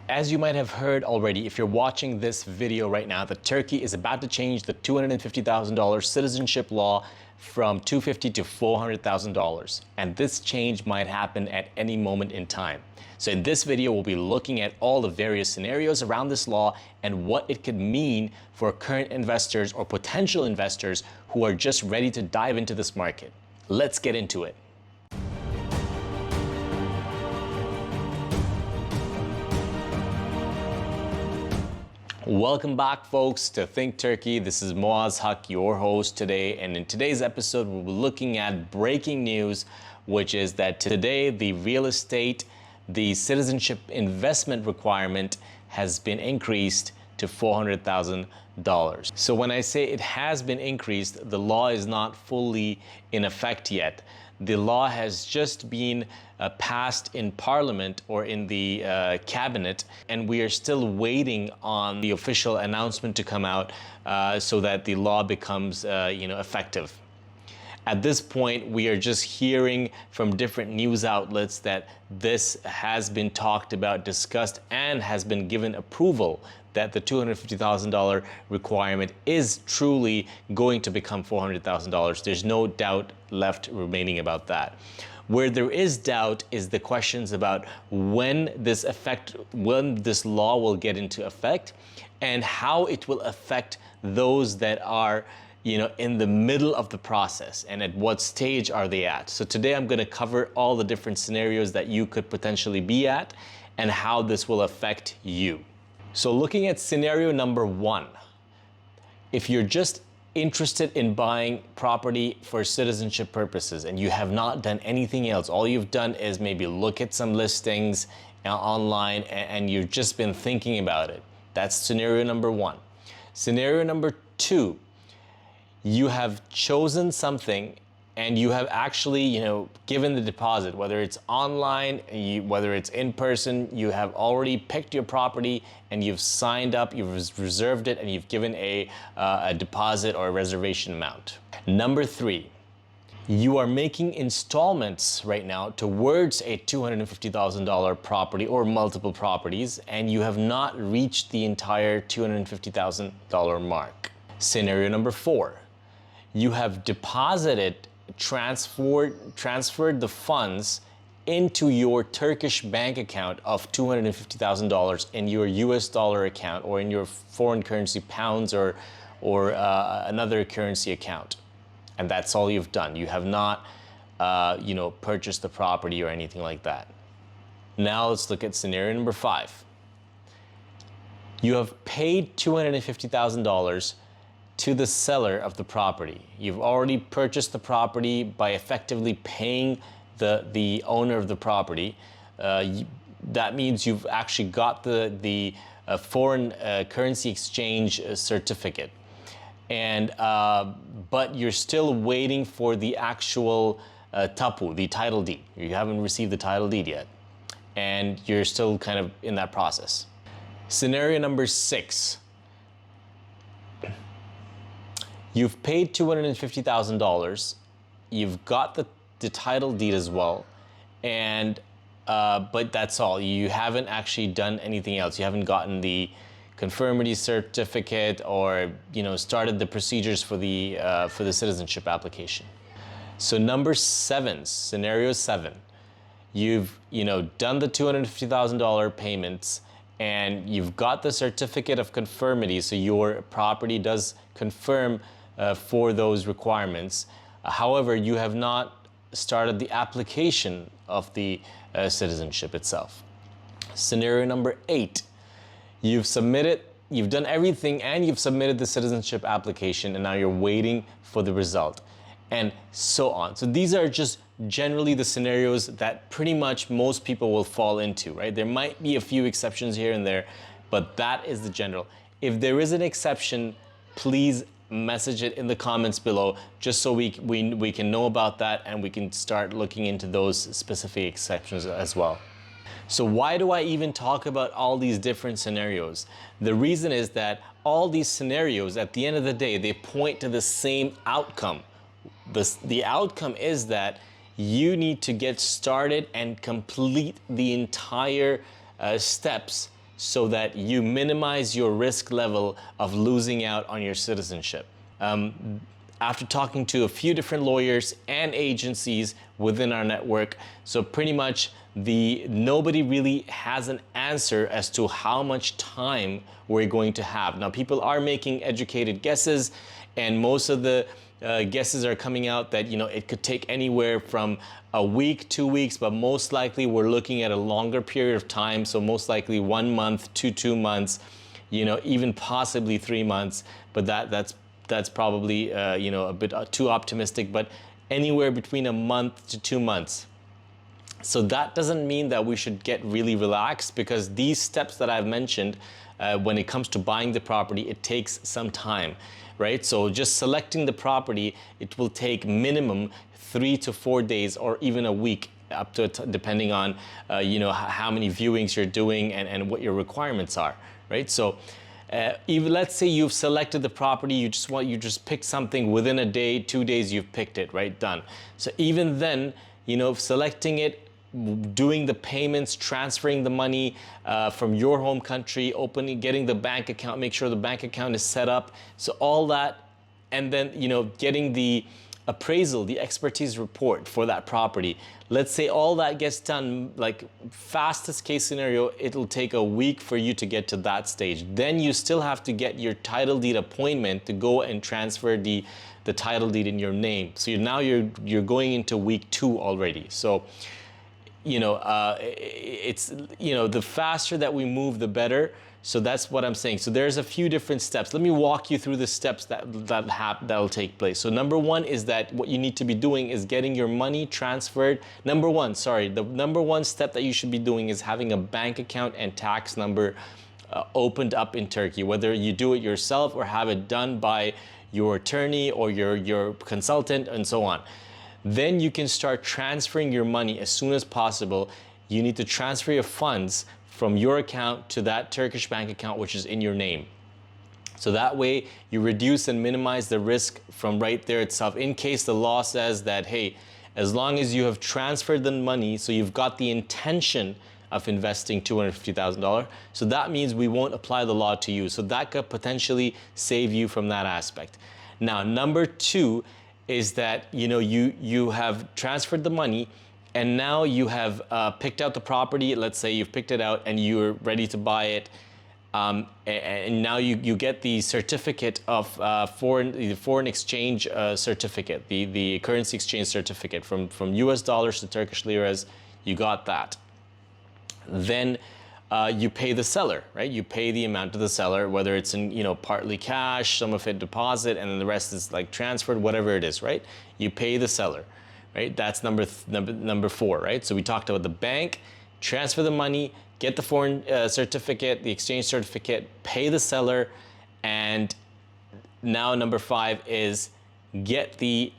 As you might have heard already, if you're watching this video right now, that Turkey is about to change the $250,000 citizenship law from $250,000 to $400,000. And this change might happen at any moment in time. So in this video, we'll be looking at all the various scenarios around this law and what it could mean for current investors or potential investors who are just ready to dive into this market. Let's get into it. Welcome back, folks, to Think Turkey. This is Muaz Haq, your host today. And in today's episode, we'll be looking at breaking news, which is that today the the citizenship investment requirement has been increased to $400,000. So when I say it has been increased, the law is not fully in effect yet. The law has just been passed in Parliament or in the cabinet, and we are still waiting on the official announcement to come out so that the law becomes effective. At this point, we are just hearing from different news outlets that this has been talked about, discussed, and has been given approval that the $250,000 requirement is truly going to become $400,000. There's no doubt left remaining about that. Where there is doubt is the questions about when this law will get into effect and how it will affect those that are in the middle of the process, and at what stage are they at. So today I'm going to cover all the different scenarios that you could potentially be at and how this will affect you. So looking at scenario number one, if you're just interested in buying property for citizenship purposes and you have not done anything else, all you've done is maybe look at some listings online and you've just been thinking about it. That's scenario number one. Scenario number two, you have chosen something and you have actually, given the deposit, whether it's online, whether it's in person, you have already picked your property and you've signed up, you've reserved it, and you've given a deposit or a reservation amount. Number three, you are making installments right now towards a $250,000 property or multiple properties, and you have not reached the entire $250,000 mark. Scenario number four, you have transferred the funds into your Turkish bank account of $250,000 in your US dollar account or in your foreign currency pounds or another currency account. And that's all you've done. You have not, purchased the property or anything like that. Now let's look at scenario number five. You have paid $250,000 to the seller of the property. You've already purchased the property by effectively paying the owner of the property. That means you've actually got the foreign currency exchange certificate, and but you're still waiting for the actual tapu, the title deed. You haven't received the title deed yet, and you're still kind of in that process. Scenario number six. You've paid $250,000, you've got the title deed as well, and but that's all. You haven't actually done anything else. You haven't gotten the conformity certificate or started the procedures for the citizenship application. So number seven, scenario seven, you've done the $250,000 payments and you've got the certificate of conformity, so your property does confirm for those requirements. However, you have not started the application of the citizenship itself. Scenario number eight, you've done everything and you've submitted the citizenship application, and now you're waiting for the result, and so on. So these are just generally the scenarios that pretty much most people will fall into, right? There might be a few exceptions here and there, but that is the general. If there is an exception, please message it in the comments below, just so we can know about that and we can start looking into those specific exceptions as well. So why do I even talk about all these different scenarios? The reason is that all these scenarios, at the end of the day, they point to the same outcome. The outcome is that you need to get started and complete the entire steps so that you minimize your risk level of losing out on your citizenship. After talking to a few different lawyers and agencies within our network, so pretty much nobody really has an answer as to how much time we're going to have. Now, people are making educated guesses, and most of the guesses are coming out that, you know, it could take anywhere from a week, 2 weeks, but most likely we're looking at a longer period of time. So most likely 1 month to 2 months, you know, even possibly 3 months. But that's probably you know, a bit too optimistic. But anywhere between a month to 2 months. So that doesn't mean that we should get really relaxed, because these steps that I've mentioned, when it comes to buying the property, it takes some time, right? So just selecting the property, it will take minimum 3 to 4 days, or even a week, up to depending on you know, how many viewings you're doing and what your requirements are, right? So even let's say you've selected the property, you just pick something within a day, 2 days, you've picked it, right? Done. So even then, you know, selecting it, doing the payments, transferring the money from your home country, getting the bank account, make sure the bank account is set up. So all that, and then, you know, getting the appraisal, the expertise report for that property. Let's say all that gets done, like fastest case scenario, it'll take a week for you to get to that stage. Then you still have to get your title deed appointment to go and transfer the title deed in your name. So now you're going into week 2 already. So, you know, it's, you know, the faster that we move, the better. So that's what I'm saying. So there's a few different steps. Let me walk you through the steps that'll take place. So number 1 is that what you need to be doing is getting your money transferred. The number 1 step that you should be doing is having a bank account and tax number opened up in Turkey, whether you do it yourself or have it done by your attorney or your consultant and so on. Then you can start transferring your money as soon as possible. You need to transfer your funds from your account to that Turkish bank account, which is in your name. So that way you reduce and minimize the risk from right there itself. In case the law says that, hey, as long as you have transferred the money, so you've got the intention of investing $250,000, so that means we won't apply the law to you. So that could potentially save you from that aspect. Now, number 2 is that, you know, you have transferred the money, and now you have picked out the property. Let's say you've picked it out and you're ready to buy it. And now you get the certificate of foreign exchange certificate, the currency exchange certificate from US dollars to Turkish liras. You got that. Then you pay the seller, right? You pay the amount to the seller, whether it's in, you know, partly cash, some of it deposit, and then the rest is like transferred, whatever it is, right? You pay the seller, right? That's number 4, right? So we talked about the bank, transfer the money, get the foreign certificate, the exchange certificate, pay the seller, and now number 5 is get the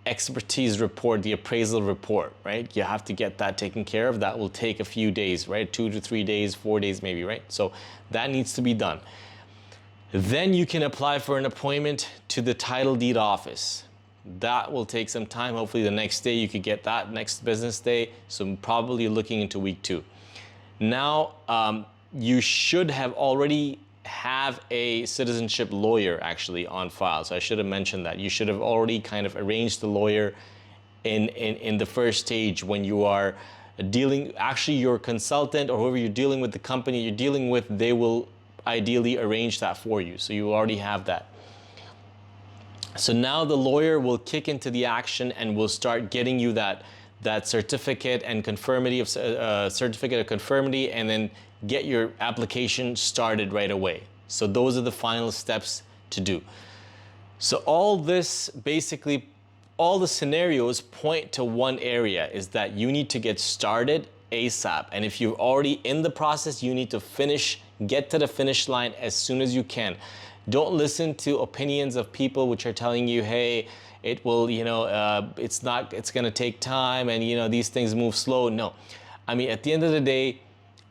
expertise report, the appraisal report, right? You have to get that taken care of. That will take a few days, right? 2 to 3 days, 4 days maybe, right? So that needs to be done. Then you can apply for an appointment to the title deed office. That will take some time. Hopefully the next day you could get that, next business day. So I'm probably looking into week 2. Now, you should have already have a citizenship lawyer actually on file. So I should have mentioned that. You should have already kind of arranged the lawyer in the first stage when you are dealing, actually your consultant or whoever you're dealing with, the company you're dealing with, they will ideally arrange that for you. So you already have that. So now the lawyer will kick into the action and will start getting you that certificate and conformity of certificate of conformity, and then get your application started right away. So those are the final steps to do. So all this, basically, all the scenarios point to one area, is that you need to get started ASAP. And if you're already in the process, you need to get to the finish line as soon as you can. Don't listen to opinions of people which are telling you, hey, it will, you know, it's going to take time, and, you know, these things move slow. No. I mean, at the end of the day,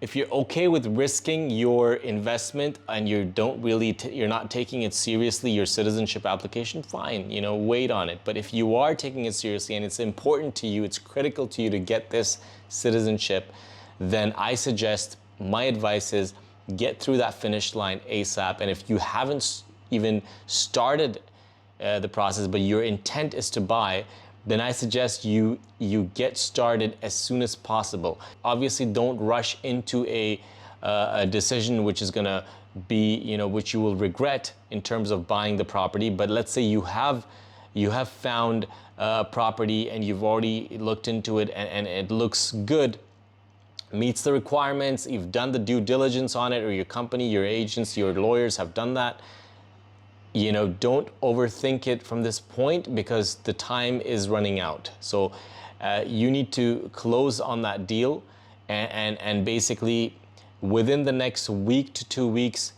if you're okay with risking your investment and you don't really, you're not taking it seriously, your citizenship application, fine, you know, wait on it. But if you are taking it seriously and it's important to you, it's critical to you to get this citizenship, then I suggest, my advice is get through that finish line ASAP. And if you haven't even started the process, but your intent is to buy, then I suggest you get started as soon as possible. Obviously, don't rush into a decision which is gonna be, which you will regret in terms of buying the property. But let's say you have found a property and you've already looked into it and it looks good, meets the requirements, you've done the due diligence on it, or your company, your agents, your lawyers have done that. Don't overthink it from this point, because the time is running out. So you need to close on that deal, and basically within the next week to 2 weeks,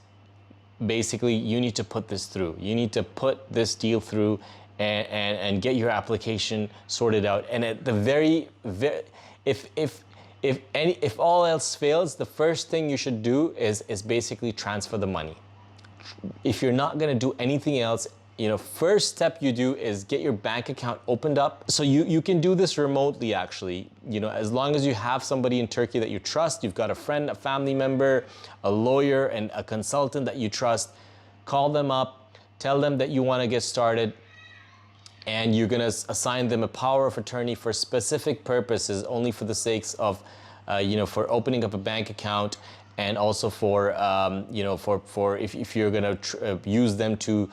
basically you need to put this through. You need to put this deal through and get your application sorted out. And at the very if all else fails, the first thing you should do is basically transfer the money. If you're not going to do anything else, first step you do is get your bank account opened up. So you can do this remotely, actually, as long as you have somebody in Turkey that you trust. You've got a friend, a family member, a lawyer, and a consultant that you trust. Call them up, tell them that you want to get started, and you're going to assign them a power of attorney for specific purposes, only for the sakes of, for opening up a bank account, and also for, for if you're going to use them to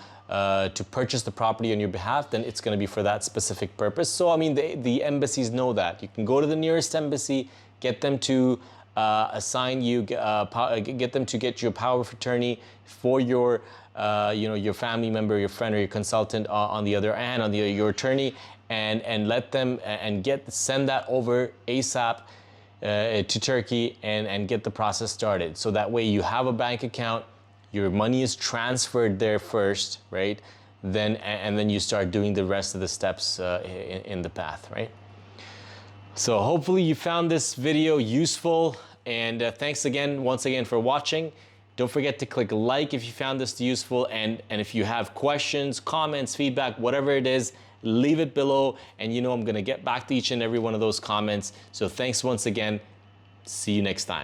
purchase the property on your behalf, then it's going to be for that specific purpose. So, I mean, the embassies know that. You can go to the nearest embassy, get them to assign you, get them to get you a power of attorney for your, your family member, your friend, or your consultant on the other hand, your attorney, and let them send that over ASAP to Turkey and get the process started. So that way you have a bank account, your money is transferred there first, right? Then you start doing the rest of the steps in the path, right? So hopefully you found this video useful, and thanks once again for watching. Don't forget to click like if you found this useful, and if you have questions, comments, feedback, whatever it is, leave it below, and I'm gonna get back to each and every one of those comments. So thanks once again. See you next time.